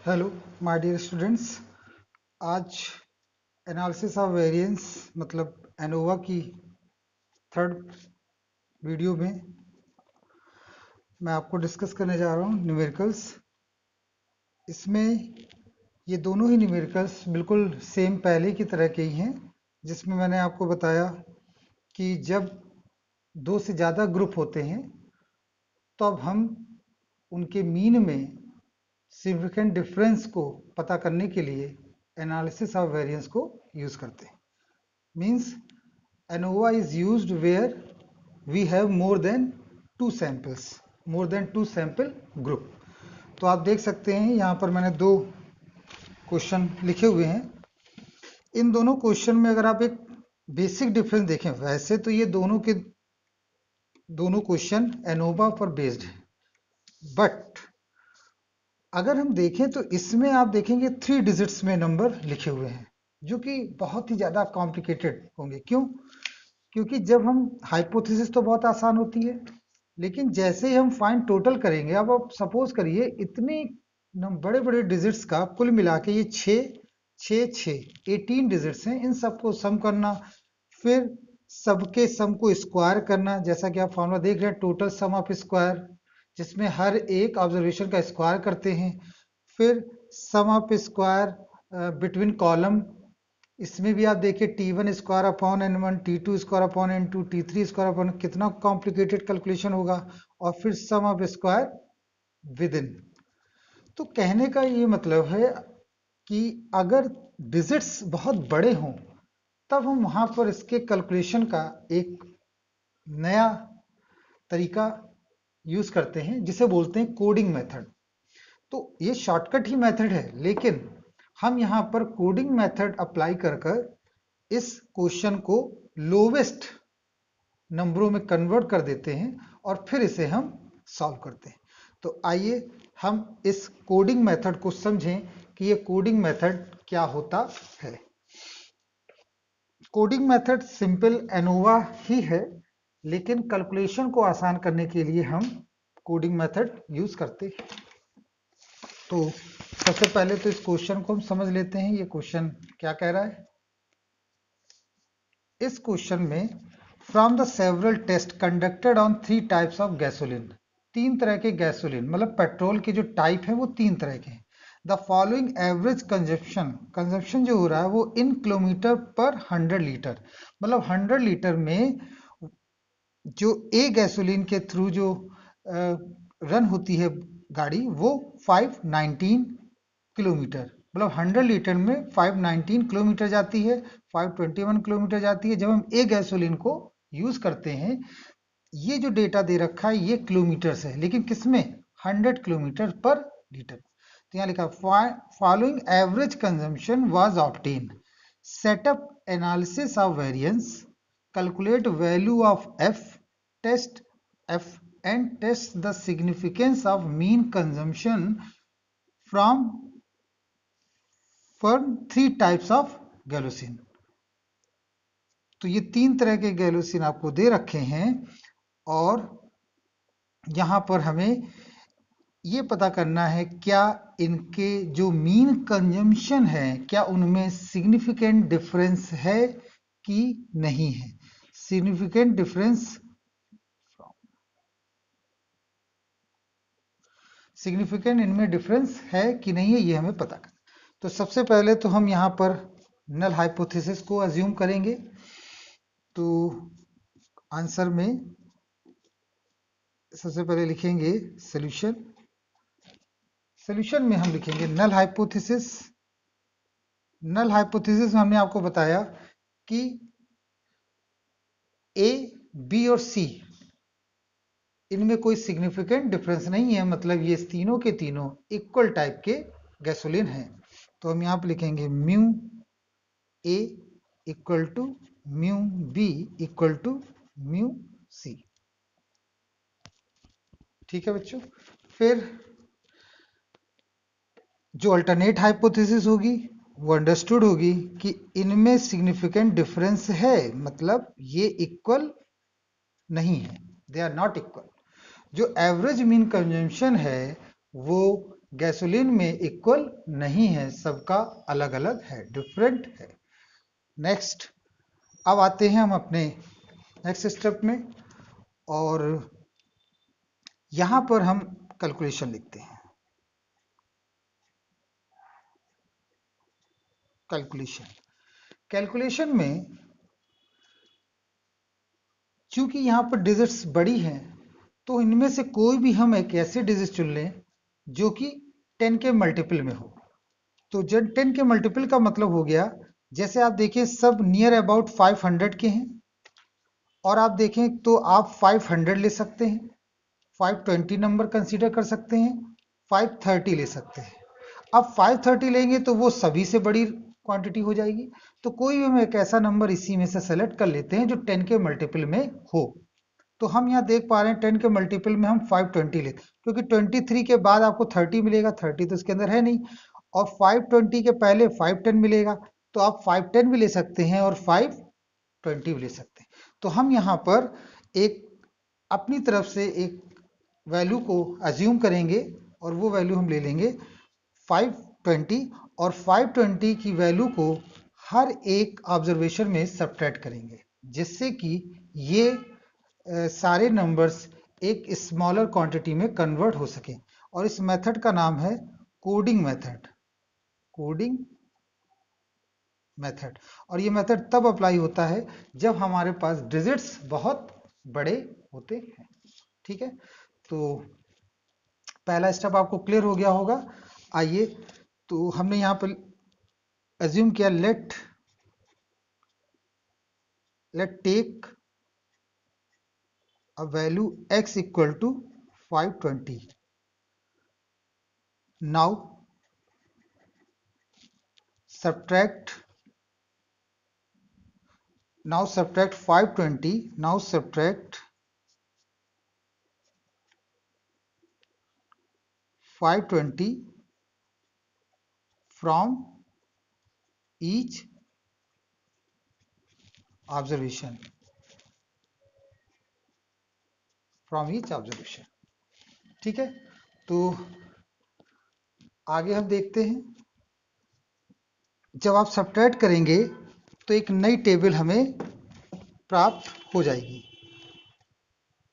Hello my dear students. आज analysis of variance मतलब ANOVA की थर्ड वीडियो में मैं आपको डिस्कस करने जा रहा हूँ न्यूमेरिकल्स। इसमें ये दोनों ही न्यूमेरिकल्स बिल्कुल सेम पहले की तरह के ही हैं, जिसमें मैंने आपको बताया कि जब दो से ज़्यादा ग्रुप होते हैं तो अब हम उनके मीन में सिग्निफिकेंट डिफरेंस को पता करने के लिए एनालिसिस ऑफ वेरिएंस को यूज करते हैं। Means ANOVA is used where we have more than two sample group। तो आप देख सकते हैं यहाँ पर मैंने दो क्वेश्चन लिखे हुए हैं। इन दोनों क्वेश्चन में अगर आप एक बेसिक डिफरेंस देखें, वैसे तो ये दोनों क्वेश्चन ANOVA पर बेस्ड है, बट अगर हम देखें तो इसमें आप देखेंगे 3 डिजिट्स में नंबर लिखे हुए हैं, जो कि बहुत ही ज़्यादा कॉम्प्लिकेटेड होंगे। क्यों? क्योंकि जब हम हाइपोथेसिस तो बहुत आसान होती है, लेकिन जैसे ही हम फाइंड टोटल करेंगे, अब आप सपोज करिए इतने बड़े बड़े डिजिट्स का कुल मिला के ये 18 डिजिट्स हैं, इन सबको सम करना, फिर सबके सम को स्क्वायर करना, जैसा कि आप फॉर्मूला देख रहे हैं टोटल सम ऑफ स्क्वायर, जिसमें हर एक ऑब्जर्वेशन का स्क्वायर करते हैं, फिर sum of square between column, इसमें भी आप देखिए T1 square upon N1, T2 square upon N2, T3 square upon, कितना कॉम्प्लिकेटेड कैलकुलेशन होगा, और फिर sum of square with in. तो कहने का ये मतलब है कि अगर डिजिट्स बहुत बड़े हों तब हम वहां पर इसके कैलकुलेशन का एक नया तरीका यूज करते हैं, जिसे बोलते हैं कोडिंग मेथड। तो ये शॉर्टकट ही मेथड है, लेकिन हम यहाँ पर कोडिंग मेथड अप्लाई कर इस क्वेश्चन को लोवेस्ट नंबरों में कन्वर्ट कर देते हैं और फिर इसे हम सॉल्व करते हैं। तो आइए हम इस कोडिंग मेथड को समझें कि ये कोडिंग मेथड क्या होता है। कोडिंग मेथड सिंपल एनोवा ही है, लेकिन कैलकुलेशन को आसान करने के लिए हम कोडिंग मेथड यूज करते हैं। तो सबसे पहले तो इस क्वेश्चन को हम समझ लेते हैं। ये क्वेश्चन क्या कह रहा है? इस क्वेश्चन में from the several test conducted on 3 types of gasoline, 3 तरह के गैसोलीन मतलब पेट्रोल के जो टाइप है वो 3 तरह के हैं। द फॉलोइंग एवरेज कंजप्शन जो हो रहा है वो इन किलोमीटर पर 100 लीटर, मतलब 100 लीटर में जो ए गैसोलीन के थ्रू जो रन होती है गाड़ी वो 519 किलोमीटर, मतलब 100 लीटर में 519 किलोमीटर जाती है, 521 किलोमीटर जाती है। जब हम ए गैसोलीन को यूज करते हैं, ये जो डेटा दे रखा है ये किलोमीटर से है, लेकिन किसमें? 100 किलोमीटर पर लीटर। तो यहाँ लिखा following average consumption was obtain, setup analysis of variance, calculate value of F, test F and test the significance of mean consumption from 3 types of गैलोसिन। तो ये 3 तरह के गैलोसिन आपको दे रखे हैं और यहां पर हमें ये पता करना है क्या इनके जो मीन कंजम्पशन है क्या उनमें सिग्निफिकेंट डिफरेंस है कि नहीं है। सिग्निफिकेंट डिफरेंस इनमें डिफरेंस है कि नहीं है, ये हमें पता करना। तो सबसे पहले तो हम यहाँ पर नल हाइपोथेसिस को अज्यूम करेंगे। तो आंसर में सबसे पहले लिखेंगे सॉल्यूशन में हम लिखेंगे नल हाइपोथेसिस। नल हाइपोथेसिस में हमने आपको बताया कि ए, बी और सी इनमें कोई सिग्निफिकेंट डिफरेंस नहीं है, मतलब ये तीनों के तीनों इक्वल टाइप के गैसोलीन हैं। तो हम यहाँ पर लिखेंगे mu A equal to mu B equal to mu C. ठीक है बच्चों। फिर जो अल्टरनेट हाइपोथेसिस होगी वो अंडरस्टूड होगी कि इनमें सिग्निफिकेंट डिफरेंस है, मतलब ये इक्वल नहीं है, दे आर नॉट इक्वल। जो एवरेज मीन कंजम्पशन है वो गैसोलीन में इक्वल नहीं है, सबका अलग अलग है, डिफरेंट है। नेक्स्ट, अब आते हैं हम अपने नेक्स्ट स्टेप में, और यहां पर हम कैलकुलेशन लिखते हैं। कैलकुलेशन में चूंकि यहाँ पर डिजिट्स बड़ी हैं, तो इनमें से कोई भी हम एक ऐसे डिजिट चुन लें जो कि 10 के मल्टीपल में हो। तो जब 10 के मल्टीपल का मतलब हो गया, जैसे आप देखें सब नियर अबाउट 500 के हैं, और आप देखें तो आप 500 ले सकते हैं, 520 नंबर कंसीडर कर सकते हैं, 530 ले सकते हैं। अब 530 लेंगे तो वो सभी से बड़ी क्वांटिटी हो जाएगी, तो कोई भी हम एक ऐसा नंबर इसी में से सेलेक्ट कर लेते हैं जो 10 के मल्टीपल में हो। तो हम यहाँ देख पा रहे हैं 10 के मल्टीपल में हम 520 लेते, क्योंकि 23 के बाद आपको 30 मिलेगा, 30 तो इसके अंदर है नहीं, और 520 के पहले 510 मिलेगा, तो आप 510 भी ले सकते हैं और 520 भी ले सकते हैं। तो हम यहाँ पर एक अपनी तरफ से एक वैल्यू को अज्यूम करेंगे, और वो वैल्यू हम ले लेंगे 520, और 520 की वैल्यू को हर एक ऑब्जर्वेशन में सब्ट्रैक्ट करेंगे, जिससे कि ये सारे नंबर्स एक स्मॉलर क्वांटिटी में कन्वर्ट हो सके। और इस मेथड का नाम है कोडिंग मेथड। कोडिंग मेथड, और ये मेथड तब अप्लाई होता है जब हमारे पास डिजिट्स बहुत बड़े होते हैं। ठीक है, तो पहला स्टेप आपको क्लियर हो गया होगा। आइए, तो हमने यहाँ पर एज्यूम किया, let take a value x equal to 520. Now subtract 520. Now subtract 520 from each observation. ठीक है, तो आगे हम देखते हैं। जब आप सब्ट्रैक्ट करेंगे तो एक नई टेबल हमें प्राप्त हो जाएगी।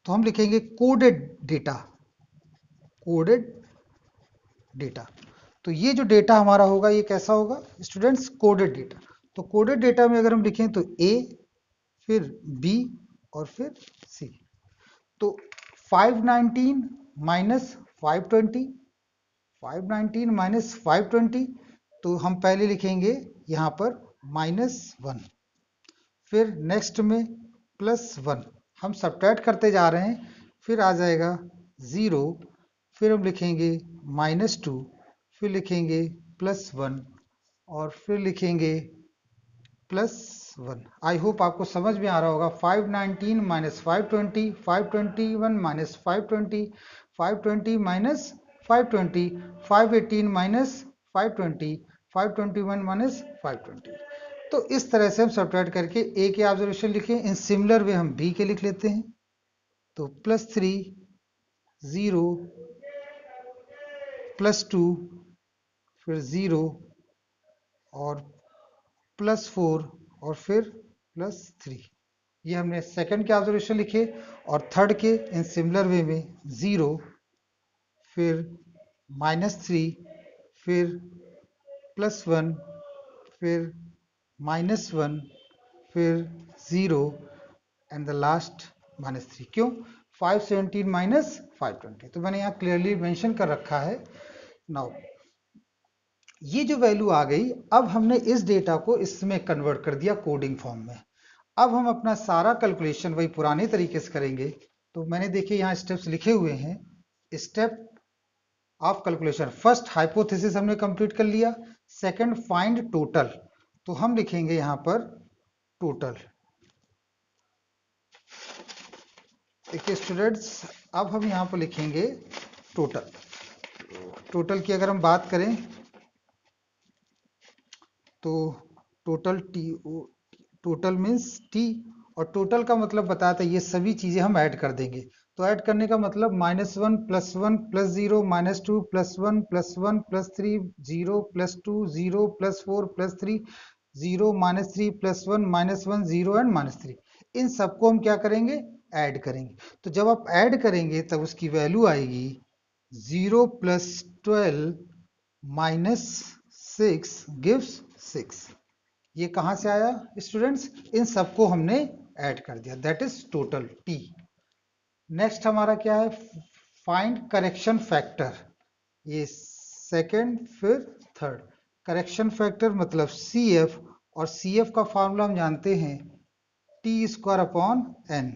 तो हम लिखेंगे कोडेड डेटा। तो ये जो डेटा हमारा होगा ये कैसा होगा स्टूडेंट्स? Coded data. तो कोडेड डेटा में अगर हम लिखें तो ए, फिर बी और फिर सी। तो 519 माइनस 520, 519 माइनस 520, तो हम पहले लिखेंगे यहाँ पर -1, फिर नेक्स्ट में +1, हम सब्ट्रैक्ट करते जा रहे हैं, फिर आ जाएगा 0, फिर हम लिखेंगे -2, फिर लिखेंगे +1 और फिर लिखेंगे +1। आई होप आपको समझ में आ रहा होगा। 519 minus 520, 521 minus 520, 520 minus 520, 518 minus 520, 521 minus 520। तो इस तरह से हम सब्ट्रैक्ट करके ए के ऑब्जर्वेशन लिखें। इन सिमिलर वे हम बी के लिख लेते हैं। तो +3, 0, +2, फिर 0 और +4 और फिर +3। ये हमने सेकंड के ऑब्जर्वेशन लिखे, और थर्ड के इन सिमिलर वे में 0, फिर -3, फिर +1, फिर -1, फिर 0 एंड द लास्ट -3। क्यों? 517 माइनस 520। तो मैंने यहाँ क्लियरली मेंशन कर रखा है। नाउ ये जो वैल्यू आ गई, अब हमने इस डेटा को इसमें कन्वर्ट कर दिया कोडिंग फॉर्म में। अब हम अपना सारा कैलकुलेशन वही पुराने तरीके से करेंगे। तो मैंने देखिए यहाँ स्टेप्स लिखे हुए हैं। Step of calculation, first hypothesis हमने कंप्लीट कर लिया, सेकंड फाइंड टोटल। तो हम लिखेंगे यहाँ पर टोटल। देखिए स्टूडेंट्स, अब हम यहाँ पर लिखेंगे टोटल। टोटल की अगर हम बात करें तो टोटल मीन्स टी, और टोटल का मतलब बताता है ये सभी चीजें हम ऐड कर देंगे। तो ऐड करने का मतलब -1 +1 +0 -2 +1 +1 +3 0 +2 0 +4 +3 0 -3 +1 -1 0 एंड -3। इन सबको हम क्या करेंगे, ऐड करेंगे। तो जब आप ऐड करेंगे तब उसकी वैल्यू आएगी 0 + 12 -6 गिव्स 6। ये कहां से आया स्टूडेंट्स, इन सबको हमने ऐड कर दिया, that is total T. Next हमारा क्या है, फाइंड करेक्शन फैक्टर। ये सेकंड फिर थर्ड। करेक्शन फैक्टर मतलब CF, और CF का फॉर्मूला हम जानते हैं T²/n।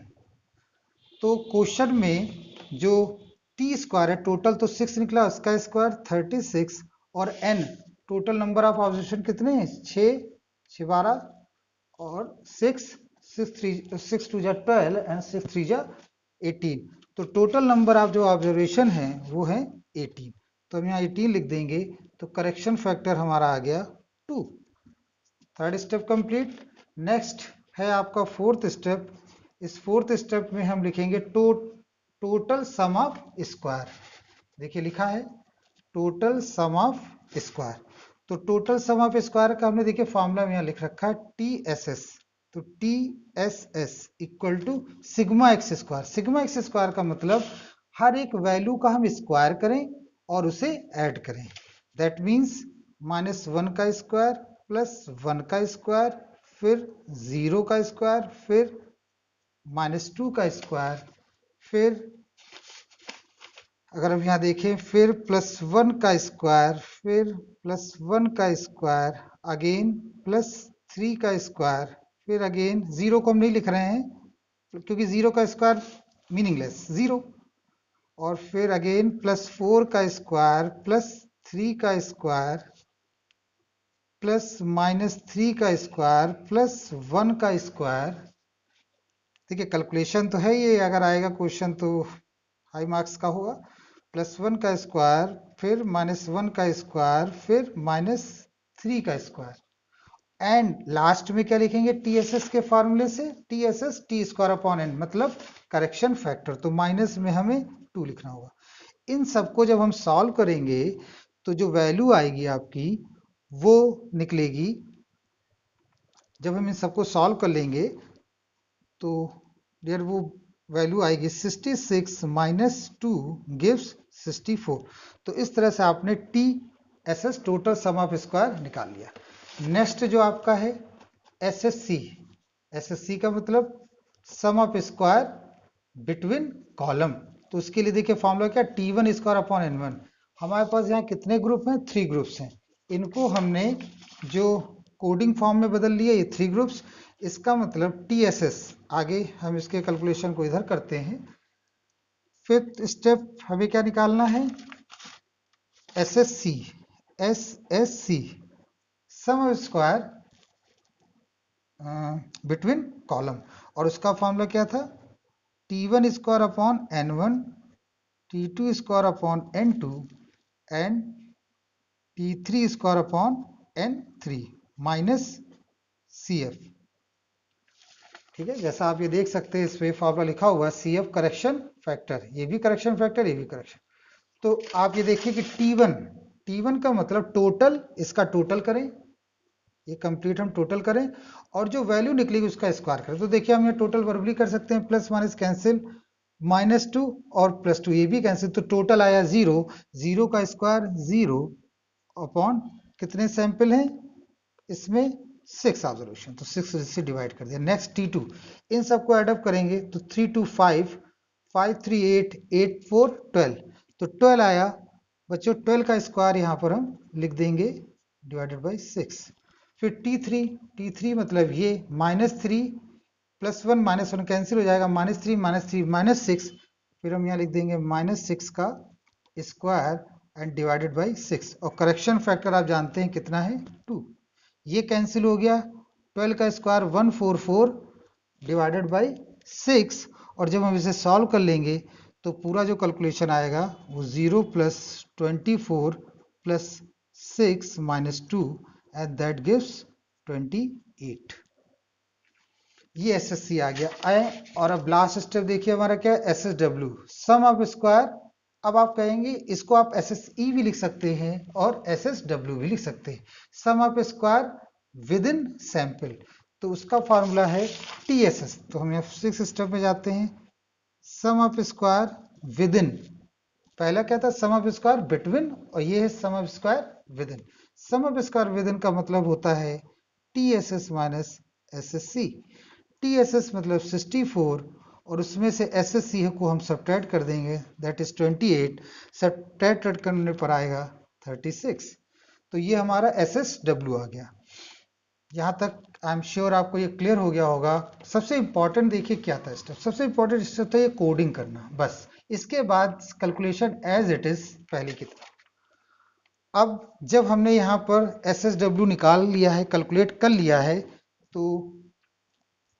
तो क्वेश्चन में जो T² है, टोटल तो 6 निकला, उसका स्क्वायर 36, और n total number of observation कितने हैं, 6 6 12 और 6 6 2 12 एंड 6 3 18। तो टोटल नंबर ऑफ जो ऑब्जर्वेशन है वो है 18। तो हम यहाँ 18 लिख देंगे, तो करेक्शन फैक्टर हमारा आ गया 2। Third step complete. नेक्स्ट है आपका फोर्थ स्टेप। इस फोर्थ स्टेप में हम लिखेंगे टोटल सम ऑफ स्क्वायर। देखिए लिखा है टोटल सम ऑफ स्क्वायर। तो टोटल सम ऑफ स्क्वायर का हमने देखिए फॉर्मूला में यहाँ लिख रखा है TSS। तो TSS equal to sigma X square. Sigma X square का मतलब हर एक वैल्यू का हम स्क्वायर करें और उसे ऐड करें। दैट मीन्स -1 का स्क्वायर +1 का स्क्वायर, फिर 0 का स्क्वायर, फिर -2 का स्क्वायर, फिर अगर हम यहाँ देखें फिर +1 का स्क्वायर, फिर +1 का स्क्वायर, अगेन +3 का स्क्वायर, फिर अगेन 0 को हम नहीं लिख रहे हैं क्योंकि 0 का स्क्वायर मीनिंगलेस 0, और फिर अगेन +4 का स्क्वायर, +3 का स्क्वायर, +3 का स्क्वायर, +1 का स्क्वायर। देखिए कैलकुलेशन तो है ये, अगर आएगा क्वेश्चन तो हाई मार्क्स का होगा। +1 का स्क्वायर, फिर -1 का स्क्वायर, फिर -3 का स्क्वायर, एंड लास्ट में क्या लिखेंगे TSS के फॉर्मूले से, TSS T²/n मतलब करेक्शन फैक्टर। तो माइनस में हमें 2 लिखना होगा। इन सबको जब हम सॉल्व करेंगे तो जो वैल्यू आएगी आपकी वो निकलेगी, जब हम इन सबको सॉल्व कर लेंगे तो डियर वो वैल्यू आएगी 66 - 2 गिव्स 64। तो इस तरह से आपने TSS total sum of square निकाल लिया। नेक्स्ट जो आपका है SSC। SSC का मतलब सम ऑफ स्क्वायर बिटवीन कॉलम। तो उसके लिए देखिए फॉर्मूला क्या, T1²/n1। हमारे पास यहाँ कितने ग्रुप हैं, 3 ग्रुप्स हैं। इनको हमने जो कोडिंग फॉर्म में बदल लिया, ये 3 ग्रुप्स। इसका मतलब TSS, आगे हम इसके कैलकुलेशन को इधर करते हैं। फिफ्थ स्टेप हमें क्या निकालना है, SSC sum of square between column, और उसका फॉर्मूला क्या था, T1²/n1, T2²/n2 and T3²/n3 minus CF। ठीक है, जैसा आप ये देख सकते हैं इसमें फॉर्मूला लिखा हुआ है CF करेक्शन फैक्टर, ये भी करेक्शन फैक्टर, ये भी करेक्शन। तो आप ये देखिए कि T1 का मतलब टोटल, इसका टोटल करें, ये कंप्लीट हम टोटल करें, और जो वैल्यू निकलेगी उसका स्क्वायर करें। तो देखिए हम ये टोटल वर्बली कर सकते हैं, प्लस माइनस कैंसिल, -2 और +2 ये भी कैंसिल, तो टोटल आया 0। 0 का स्क्वायर 0 अपॉन कितने सैंपल हैं इसमें, 6 ऑब्जर्वेशन, तो 6 से डिवाइड कर दिया। नेक्स्ट T2, इन सबको एडअप करेंगे तो 3 2 5 5 3 8 8 4 12, तो 12 आया बच्चों। 12 का स्क्वायर यहाँ पर हम लिख देंगे डिवाइडेड बाई 6। फिर T3 मतलब ये -3 +1 -1 कैंसिल हो जाएगा, -3 -6, फिर हम यहाँ लिख देंगे -6 का स्क्वायर एंड डिवाइडेड बाई 6, और करेक्शन फैक्टर आप जानते हैं कितना है, 2। ये कैंसिल हो गया, 12 का स्क्वायर 144 डिवाइडेड बाई 6, और जब हम इसे सॉल्व कर लेंगे तो पूरा जो कैलकुलेशन आएगा वो 0 + 24 + 6 - 2 एंड दैट गिव्स 28। ये SSC आ गया आए। और अब लास्ट स्टेप देखिए हमारा क्या है, SSW सम ऑफ स्क्वायर। अब आप कहेंगे इसको आप SSE भी लिख सकते हैं और SSW भी लिख सकते हैं, सम ऑफ स्क्वायर विद इन सैंपल। तो उसका फॉर्मूला है TSS। तो हम सिक्स स्टेप में जाते हैं, sum of square with in, पहला क्या था सम ऑफ स्क्वायर बिटवीन, और ये है sum of square with in. Sum of square with in का मतलब होता है TSS माइनस SSC। TSS मतलब 64 और उसमें से SSC को हम सब्ट्रैक्ट कर देंगे, दैट इज 28। सब्ट्रैक्ट करने पर आएगा 36। तो ये हमारा SSW आ गया। यहाँ तक आई एम श्योर आपको ये क्लियर हो गया होगा। सबसे इंपॉर्टेंट देखिए क्या था स्टेप, सबसे इंपॉर्टेंट स्टेप था ये कोडिंग करना, बस। इसके बाद कैलकुलेशन एज इट इज पहले की तरह। अब जब हमने यहाँ पर SSW निकाल लिया है, कैलकुलेट कर लिया है, तो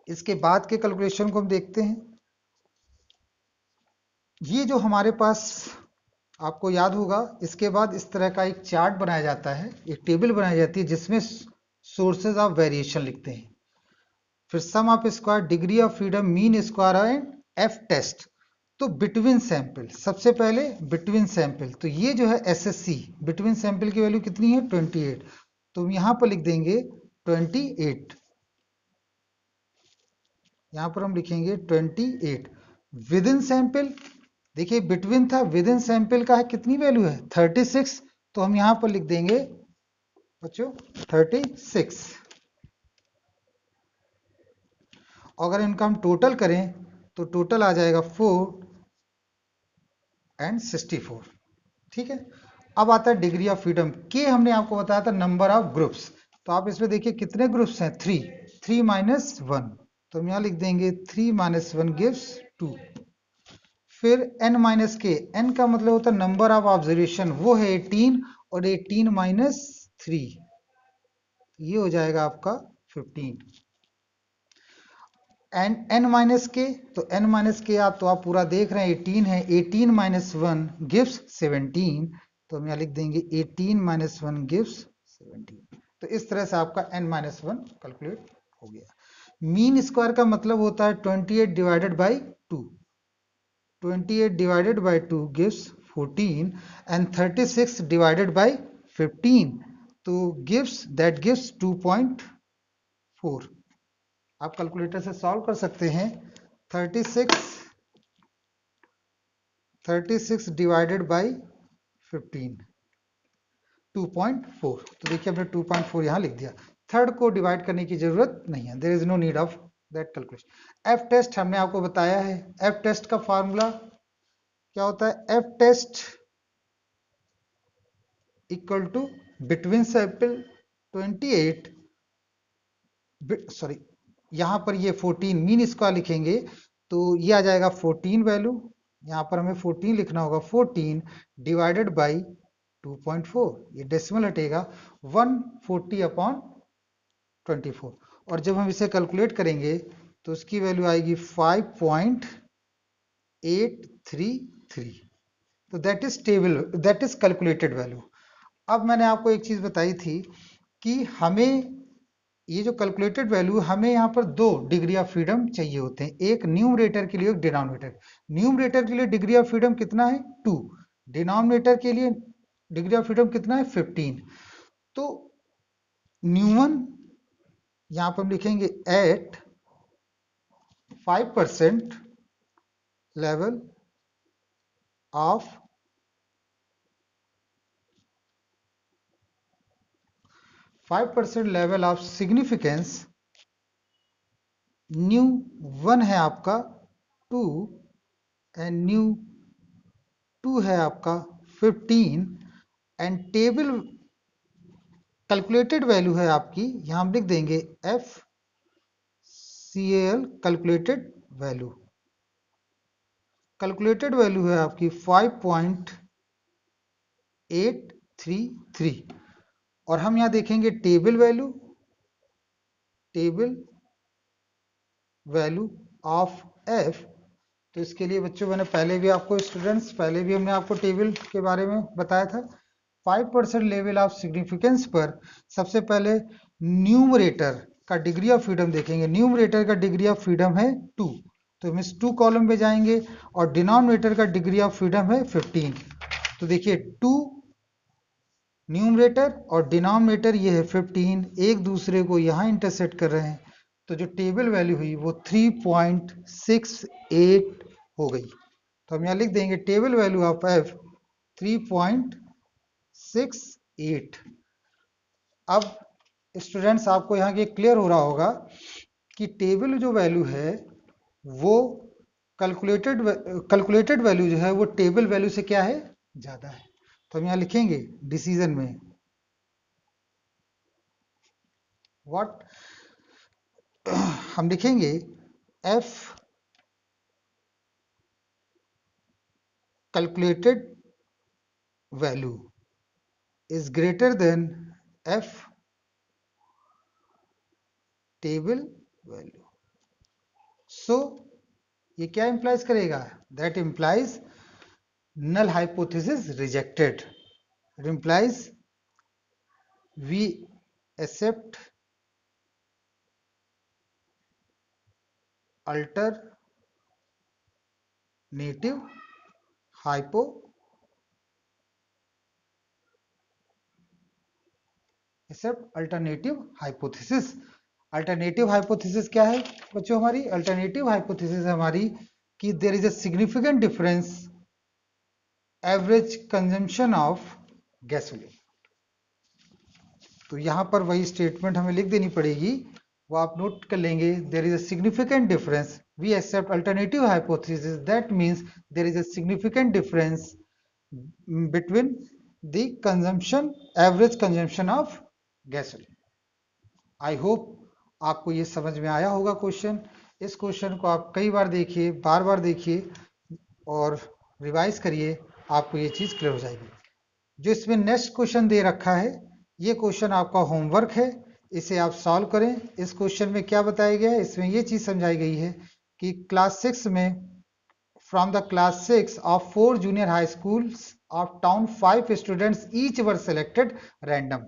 इसके बाद के कैलकुलेशन को हम देखते हैं। ये जो हमारे पास आपको याद होगा, इसके बाद इस तरह का एक चार्ट बनाया जाता है, एक टेबल बनाई जाती है जिसमें सोर्सेज ऑफ वेरिएशन लिखते हैं। फिर sum of square, degree of freedom, mean square and F test. तो बिटवीन सैंपल, सबसे पहले बिटवीन सैंपल, तो ये जो है SSC बिटवीन सैंपल की वैल्यू कितनी है 28। तो हम यहां पर लिख देंगे 28, यहां पर हम लिखेंगे 28। विद इन सैंपल, देखिए बिटवीन था, विद इन सैंपल का है कितनी वैल्यू है 36। तो हम यहां पर लिख देंगे बच्चों 36। अगर इनका हम टोटल करें तो टोटल आ जाएगा 4 एंड 64। ठीक है। अब आता है डिग्री ऑफ फ्रीडम के, हमने आपको बताया था नंबर ऑफ ग्रुप्स। तो आप इसमें देखिए कितने ग्रुप्स हैं, 3, 3 माइनस 1। तो हम यहां लिख देंगे 3 माइनस 1 गिव्स 2। फिर n माइनस के, n का मतलब होता है नंबर ऑफ ऑब्जर्वेशन, वो है 18, और 18 माइनस 3 ये हो जाएगा आपका 15। एंड n माइनस के, तो n माइनस के आप तो आप पूरा देख रहे हैं 18 है, 18 माइनस 1 गिव्स 17। तो हम यहाँ लिख देंगे 18 माइनस 1 गिव्स 17। तो इस तरह से आपका n माइनस 1 कैलकुलेट हो गया। मीन स्क्वायर का मतलब होता है 28 divided by 2। 28 divided by 2 gives 14 and 36 divided by 15 तो दैट गिव्स 2.4। आप कैलकुलेटर से सॉल्व कर सकते हैं। 36 डिवाइडेड बाई 15 2.4। तो देखिए हमने 2.4 यहाँ लिख दिया। थर्ड को डिवाइड करने की जरूरत नहीं है, there is no need of that calculation. F test हमने आपको बताया है। एफ टेस्ट का फॉर्मूला क्या होता है, F test equal to between sample 28, sorry यहाँ पर ये 14 मीन स्क्वायर लिखेंगे तो ये आ जाएगा 14 वैल्यू, यहाँ पर हमें 14 लिखना होगा, 14 डिवाइडेड बाई 2.4, ये डेसिमल हटेगा 140 अपॉन 24। और जब हम इसे कैलकुलेट करेंगे तो उसकी वैल्यू आएगी 5.833। तो दैट इज कैलकुलेटेड वैल्यू। अब मैंने आपको एक चीज बताई थी कि हमें ये जो कैलकुलेटेड वैल्यू, हमें यहाँ पर 2 डिग्री ऑफ फ्रीडम चाहिए होते हैं, एक न्यूमरेटर के लिए एक डिनोमिनेटर। न्यूमरेटर के लिए डिग्री ऑफ फ्रीडम कितना है 2, डिनोमिनेटर के लिए डिग्री ऑफ फ्रीडम कितना है 15। तो न्यूमन यहाँ पर हम लिखेंगे at 5% level of 5% level of significance, nu 1 है आपका 2 एंड न्यू 2 है आपका 15 एंड टेबल कैलकुलेटेड वैल्यू है आपकी, यहां हम लिख देंगे F CAL calculated value. Calculated value है आपकी 5.833 और हम यहां देखेंगे टेबल वैल्यू ऑफ एफ। तो इसके लिए बच्चों मैंने पहले भी आपको स्टूडेंट्स पहले भी हमने आपको टेबल के बारे में बताया था। 5% लेवल ऑफ सिग्निफिकेंस पर सबसे पहले न्यूमरेटर का डिग्री ऑफ फ्रीडम देखेंगे, न्यूमरेटर का डिग्री ऑफ फ्रीडम है 2, तो हम इस 2 कॉलम पे जाएंगे, और डिनोमिनेटर का डिग्री ऑफ फ्रीडम है 15। तो देखिए 2 न्यूमरेटर और डिनोमिनेटर ये है 15, एक दूसरे को यहाँ इंटरसेक्ट कर रहे हैं, तो जो टेबल वैल्यू हुई वो 3.68 हो गई। तो हम यहाँ लिख देंगे टेबल वैल्यू ऑफ f 3.68। अब स्टूडेंट्स आपको यहाँ के क्लियर हो रहा होगा कि टेबल जो वैल्यू है वो कैलकुलेटेड वैल्यू जो है वो टेबल वैल्यू से क्या है, ज्यादा है। तो हम यहाँ लिखेंगे डिसीजन में व्हाट, हम लिखेंगे f calculated value is greater than f table value. So ये क्या इंप्लाइज करेगा, that implies null hypothesis rejected. It implies we accept alternative hypothesis। Alternative hypothesis क्या है बच्चों, हमारी अल्टरनेटिव हाइपोथेसिस हमारी कि there is a significant difference average consumption of gasoline. तो यहां पर वही स्टेटमेंट हमें लिख देनी पड़ेगी, वो आप नोट कर लेंगे, there is a significant difference, we accept alternative hypothesis, that means there is a significant difference between the consumption, average consumption of gasoline. I hope आपको ये समझ में आया होगा क्वेश्चन। इस क्वेश्चन को आप कई बार देखिए, बार बार देखिए और रिवाइज करिए, आपको ये चीज क्लियर हो जाएगी। जो इसमें नेक्स्ट क्वेश्चन दे रखा है, ये क्वेश्चन आपका होमवर्क है, इसे आप सॉल्व करें। इस क्वेश्चन में क्या बताया गया है, इसमें ये चीज समझाई गई है कि क्लास 6 में from the class 6 of 4 junior high schools of town 5 students each were selected random.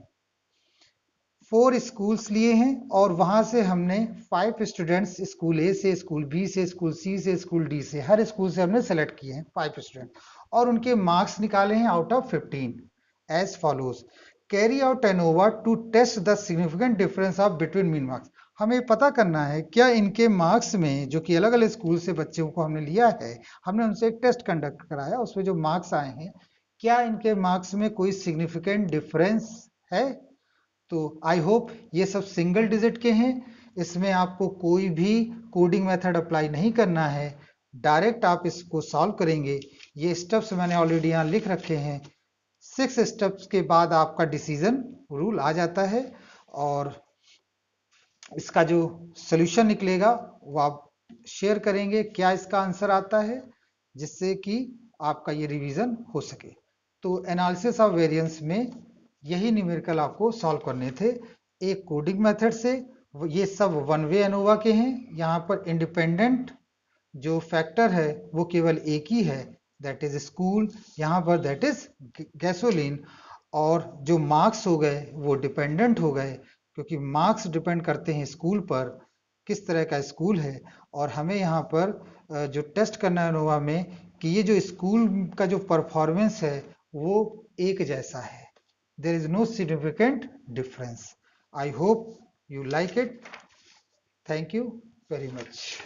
4 schools लिए हैं और वहां से हमने 5 स्टूडेंट्स स्कूल ए से, स्कूल बी से, स्कूल सी से, स्कूल डी से, हर स्कूल से हमने सेलेक्ट किए हैं 5 स्टूडेंट, और उनके मार्क्स निकाले हैं out of 15 as follows. Carry out ANOVA to test the significant difference of between mean marks. हमें पता करना है क्या इनके मार्क्स में, जो कि अलग अलग स्कूल से बच्चों को हमने लिया है, हमने उनसे एक टेस्ट कंडक्ट कराया, उसमें जो मार्क्स आए हैं क्या इनके मार्क्स में कोई सिग्निफिकेंट डिफरेंस है। तो आई होप ये सब सिंगल डिजिट के हैं, इसमें आपको कोई भी कोडिंग मेथड अप्लाई नहीं करना है, डायरेक्ट आप इसको सॉल्व करेंगे। ये स्टेप्स मैंने ऑलरेडी यहाँ लिख रखे हैं, 6 स्टेप्स के बाद आपका डिसीजन रूल आ जाता है, और इसका जो सोल्यूशन निकलेगा वो आप शेयर करेंगे क्या इसका आंसर आता है, जिससे कि आपका ये रिवीजन हो सके। तो एनालिसिस ऑफ वेरिएंस में यही न्यूमेरिकल आपको सॉल्व करने थे, एक कोडिंग मेथड से। ये सब वन वे एनोवा के हैं, यहाँ पर इंडिपेंडेंट जो फैक्टर है वो केवल एक ही है, दैट इज स्कूल, यहाँ पर दैट इज गैसोलीन, और जो मार्क्स हो गए वो डिपेंडेंट हो गए, क्योंकि मार्क्स डिपेंड करते हैं स्कूल पर, किस तरह का स्कूल है। और हमें यहाँ पर जो टेस्ट करना है एनोवा में कि ये जो स्कूल का जो परफॉर्मेंस है वो एक जैसा है, there is no significant difference. I hope you like it. Thank you very much.